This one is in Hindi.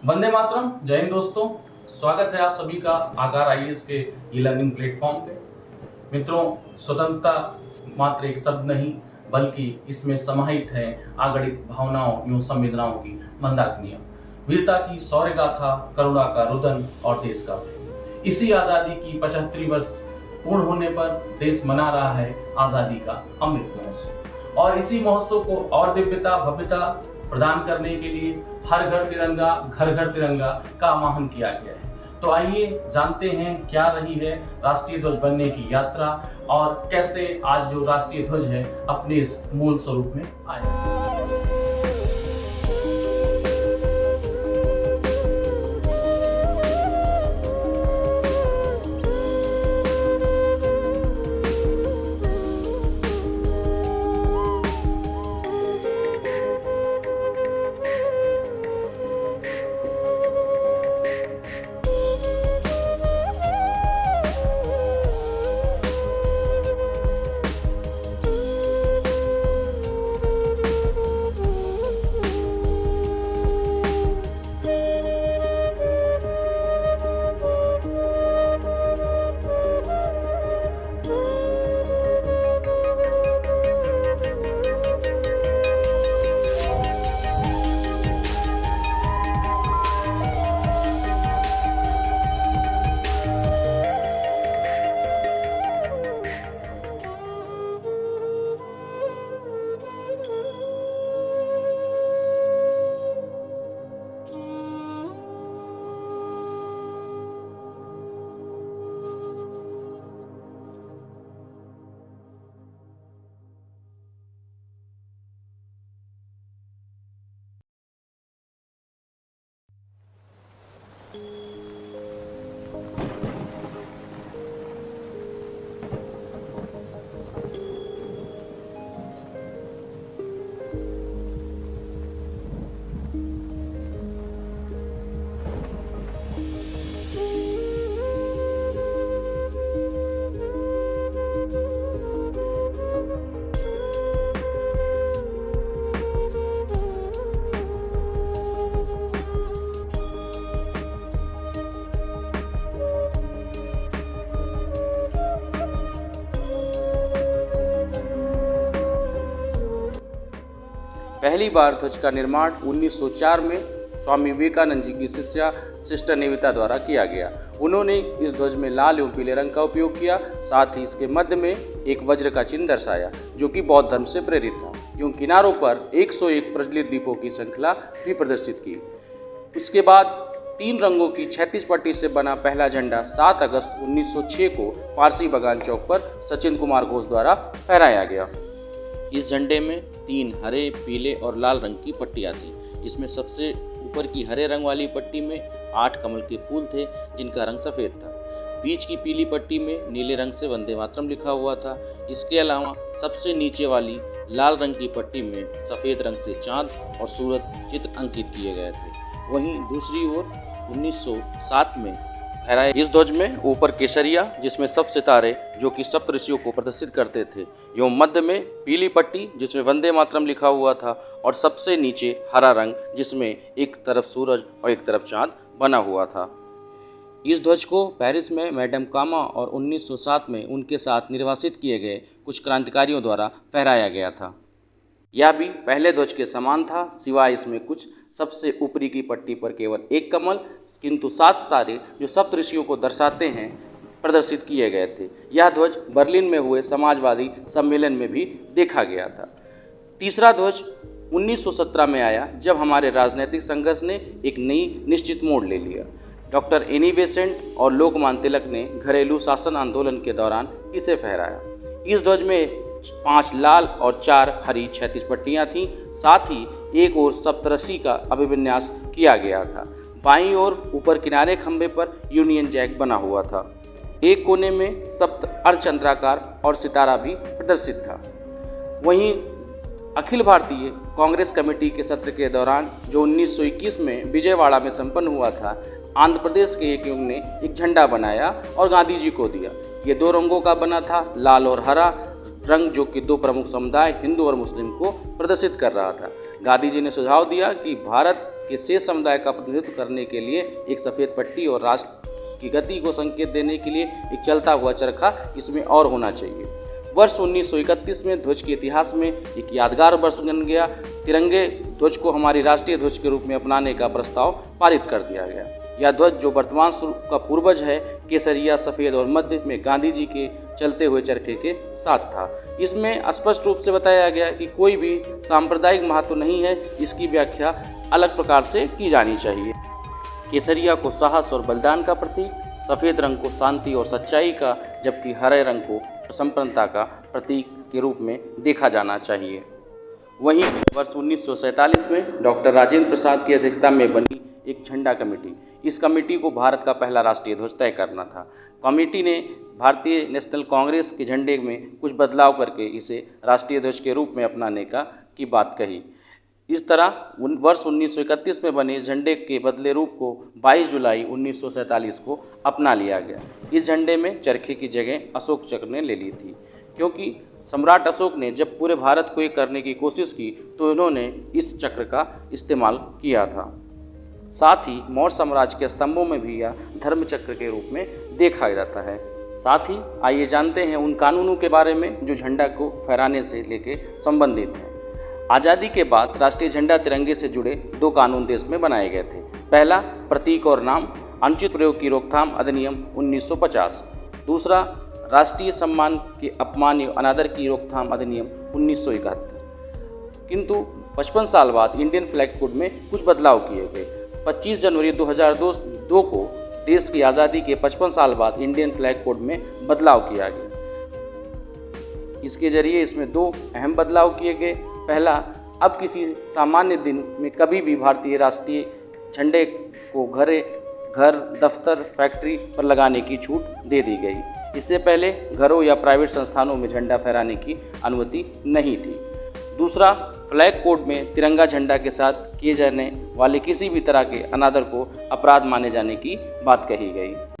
वंदे मातरम। जय हिंद दोस्तों, स्वागत है आप सभी का आकार आईएएस के ई लर्निंग प्लेटफॉर्म पे। मित्रों, स्वतंत्रता मात्र एक शब्द नहीं बल्कि इसमें समाहित है अगणित भावनाओं एवं संवेदनाओं की मंदाकिनियां, वीरता की शौर्य गाथा, करुणा का रुदन और देश का प्रेम। इसी आज़ादी की 75 वर्ष पूर्ण होने पर देश मना रहा है आज़ादी का अमृत महोत्सव, और इसी महोत्सव को और दिव्यता भव्यता प्रदान करने के लिए हर घर तिरंगा घर घर तिरंगा का आह्वान किया गया है। तो आइए जानते हैं क्या रही है राष्ट्रीय ध्वज बनने की यात्रा और कैसे आज जो राष्ट्रीय ध्वज है अपने इस मूल स्वरूप में आया। पहली बार ध्वज का निर्माण 1904 में स्वामी विवेकानंद जी की शिष्या सिस्टर निवेदिता द्वारा किया गया। उन्होंने इस ध्वज में लाल एवं पीले रंग का उपयोग किया, साथ ही इसके मध्य में एक वज्र का चिन्ह दर्शाया जो कि बौद्ध धर्म से प्रेरित था, एवं किनारों पर 101 प्रज्वलित दीपों की श्रृंखला भी प्रदर्शित की। उसके बाद 3 रंगों की 36 पट्टी से बना पहला झंडा 7 अगस्त 1906 को पारसी बगान चौक पर सचिन कुमार घोष द्वारा फहराया गया। इस झंडे में 3 हरे, पीले और लाल रंग की पट्टियाँ थीं। इसमें सबसे ऊपर की हरे रंग वाली पट्टी में 8 कमल के फूल थे जिनका रंग सफ़ेद था। बीच की पीली पट्टी में नीले रंग से वंदे मातरम लिखा हुआ था। इसके अलावा सबसे नीचे वाली लाल रंग की पट्टी में सफ़ेद रंग से चाँद और सूरज चित्र अंकित किए गए थे। वहीं दूसरी ओर 1907 में फहराए इस ध्वज में ऊपर केसरिया जिसमें सब सितारे जो कि सप्त ऋषियों को प्रदर्शित करते थे, एवं मध्य में पीली पट्टी जिसमें वंदे मातरम लिखा हुआ था, और सबसे नीचे हरा रंग जिसमें एक तरफ सूरज और एक तरफ चाँद बना हुआ था। इस ध्वज को पेरिस में मैडम कामा और 1907 में उनके साथ निर्वासित किए गए कुछ क्रांतिकारियों द्वारा फहराया गया था। यह भी पहले ध्वज के समान था, सिवाय इसमें कुछ सबसे ऊपरी की पट्टी पर केवल एक कमल किंतु 7 तारे जो सप्त ऋषियों को दर्शाते हैं प्रदर्शित किए गए थे। यह ध्वज बर्लिन में हुए समाजवादी सम्मेलन में भी देखा गया था। तीसरा ध्वज 1917 में आया जब हमारे राजनीतिक संघर्ष ने एक नई निश्चित मोड़ ले लिया। डॉक्टर एनी बेसेंट और लोकमान्य तिलक ने घरेलू शासन आंदोलन के दौरान इसे फहराया। इस ध्वज में 5 लाल और 4 हरी 36 पट्टियाँ थीं। साथ ही एक ओर सप्तऋषि का अभिविन्यास किया गया था। बाईं ओर ऊपर किनारे खंभे पर यूनियन जैक बना हुआ था। एक कोने में सप्त अर्धचंद्राकार और सितारा भी प्रदर्शित था। वहीं अखिल भारतीय कांग्रेस कमेटी के सत्र के दौरान जो 1921 में विजयवाड़ा में संपन्न हुआ था, आंध्र प्रदेश के एक युग ने एक झंडा बनाया और गांधी जी को दिया। ये 2 रंगों का बना था, लाल और हरा रंग, जो कि 2 प्रमुख समुदाय हिंदू और मुस्लिम को प्रदर्शित कर रहा था। गांधी जी ने सुझाव दिया कि भारत के शेष समुदाय का प्रतिनिधित्व करने के लिए एक सफ़ेद पट्टी और राष्ट्र की गति को संकेत देने के लिए एक चलता हुआ चरखा इसमें और होना चाहिए। वर्ष 1931 में ध्वज के इतिहास में एक यादगार वर्ष बन गया। तिरंगे ध्वज को हमारी राष्ट्रीय ध्वज के रूप में अपनाने का प्रस्ताव पारित कर दिया गया। यह ध्वज जो वर्तमान स्वरूप का पूर्वज है, केसरिया, सफ़ेद और मध्य में गांधी जी के चलते हुए चरखे के साथ था। इसमें स्पष्ट रूप से बताया गया कि कोई भी सांप्रदायिक महत्व नहीं है, इसकी व्याख्या अलग प्रकार से की जानी चाहिए। केसरिया को साहस और बलिदान का प्रतीक, सफ़ेद रंग को शांति और सच्चाई का, जबकि हरे रंग को संप्रभुता का प्रतीक के रूप में देखा जाना चाहिए। वहीं वर्ष 1947 में डॉक्टर राजेंद्र प्रसाद की अध्यक्षता में बनी एक झंडा कमेटी, इस कमेटी को भारत का पहला राष्ट्रीय ध्वज तय करना था। कमेटी ने भारतीय नेशनल कांग्रेस के झंडे में कुछ बदलाव करके इसे राष्ट्रीय ध्वज के रूप में अपनाने की बात कही। इस तरह वर्ष 1931 में बने झंडे के बदले रूप को 22 जुलाई 1947 को अपना लिया गया। इस झंडे में चरखे की जगह अशोक चक्र ने ले ली थी, क्योंकि सम्राट अशोक ने जब पूरे भारत को एक करने की कोशिश की तो इन्होंने इस चक्र का इस्तेमाल किया था। साथ ही मौर्य साम्राज्य के स्तंभों में भी यह धर्म चक्र के रूप में देखा जाता है। साथ ही आइए जानते हैं उन कानूनों के बारे में जो झंडा को फहराने से लेके संबंधित हैं। आज़ादी के बाद राष्ट्रीय झंडा तिरंगे से जुड़े 2 कानून देश में बनाए गए थे। पहला, प्रतीक और नाम अनुचित प्रयोग की रोकथाम अधिनियम 1950। दूसरा, राष्ट्रीय सम्मान के अपमान या अनादर की रोकथाम अधिनियम 1971। किंतु 55 साल बाद इंडियन फ्लैग कोड में कुछ बदलाव किए गए। 25 जनवरी 2002 को देश की आज़ादी के 55 साल बाद इंडियन फ्लैग कोड में बदलाव किया गया। इसके जरिए इसमें 2 अहम बदलाव किए गए। पहला, अब किसी सामान्य दिन में कभी भी भारतीय राष्ट्रीय झंडे को घर, दफ्तर, फैक्ट्री पर लगाने की छूट दे दी गई। इससे पहले घरों या प्राइवेट संस्थानों में झंडा फहराने की अनुमति नहीं थी। दूसरा, फ्लैग कोड में तिरंगा झंडा के साथ किए जाने वाले किसी भी तरह के अनादर को अपराध माने जाने की बात कही गई।